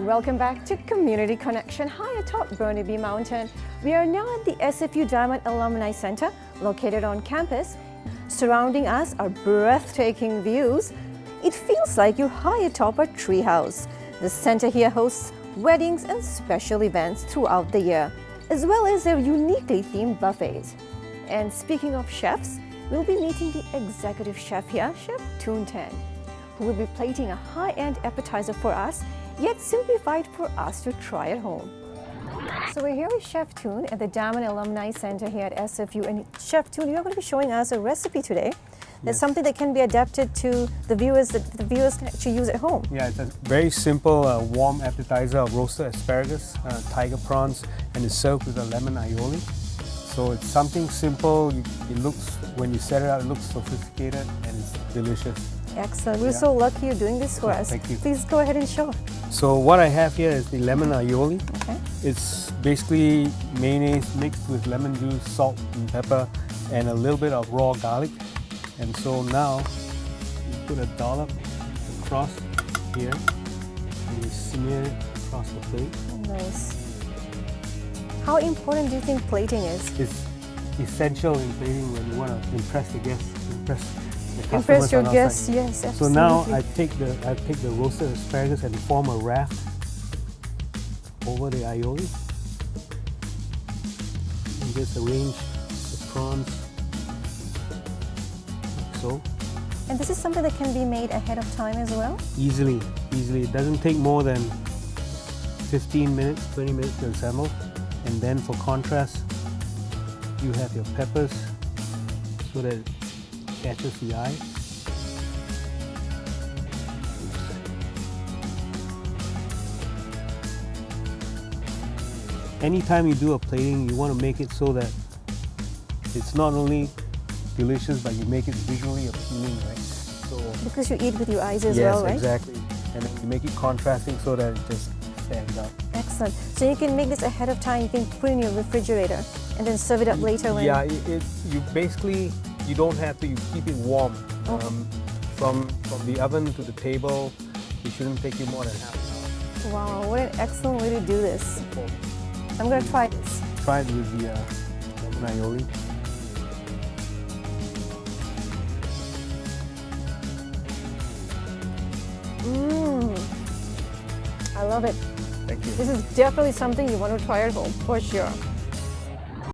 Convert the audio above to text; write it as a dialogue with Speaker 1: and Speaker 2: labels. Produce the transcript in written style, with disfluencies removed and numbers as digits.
Speaker 1: Welcome back to Community Connection high atop Burnaby Mountain. We are now at the SFU Diamond Alumni Center located on campus. Surrounding us are breathtaking views. It feels like you're high atop a treehouse. The center here hosts weddings and special events throughout the year, as well as their uniquely themed buffets. And speaking of chefs, we'll be meeting the executive chef here, Chef Toon Tan, who will be plating a high-end appetizer for us, yet simplified for us to try at home. So we're here with Chef Toon at the Diamond Alumni Center here at SFU. And Chef Toon, you're going to be showing us a recipe today. That's something that can be adapted to the viewers, that the viewers can actually use at home.
Speaker 2: Yeah, it's a very simple warm appetizer of roasted asparagus, tiger prawns, and it's served with a lemon aioli. So it's something simple. It looks, when you set it out, it looks sophisticated and it's delicious.
Speaker 1: Excellent. We're so lucky you're doing this for us.
Speaker 2: Thank you.
Speaker 1: Please go ahead and show.
Speaker 2: So what I have here is the lemon aioli.
Speaker 1: Okay.
Speaker 2: It's basically mayonnaise mixed with lemon juice, salt and pepper, and a little bit of raw garlic. And so now you put a dollop across here and you smear it across the plate.
Speaker 1: Nice. How important do you think plating is?
Speaker 2: It's essential in plating when you want to impress the guests,
Speaker 1: Impress your guests,
Speaker 2: outside.
Speaker 1: yes,
Speaker 2: So
Speaker 1: absolutely.
Speaker 2: now I take the roasted asparagus and form a raft over the aioli. And just arrange the prawns like so.
Speaker 1: And this is something that can be made ahead of time as well?
Speaker 2: Easily. It doesn't take more than 15 minutes, 20 minutes to assemble. And then for contrast, you have your peppers so that it catches the eye. Anytime you do a plating, you want to make it so that it's not only delicious, but you make it visually appealing, right? So
Speaker 1: Because you eat with your eyes as
Speaker 2: yes,
Speaker 1: well, right?
Speaker 2: exactly. And then you make it contrasting so that it just stands out.
Speaker 1: Excellent. So you can make this ahead of time, you can put it in your refrigerator and then serve it up later when...
Speaker 2: Yeah, you basically, you don't have to, you keep it warm.
Speaker 1: Okay.
Speaker 2: From the oven to the table, it shouldn't take you more than half an hour.
Speaker 1: Wow, what an excellent way to do this. I'm going to try this.
Speaker 2: Try it with the lemon aioli.
Speaker 1: I love it.
Speaker 2: Thank you.
Speaker 1: This is definitely something you want to try at home, for sure.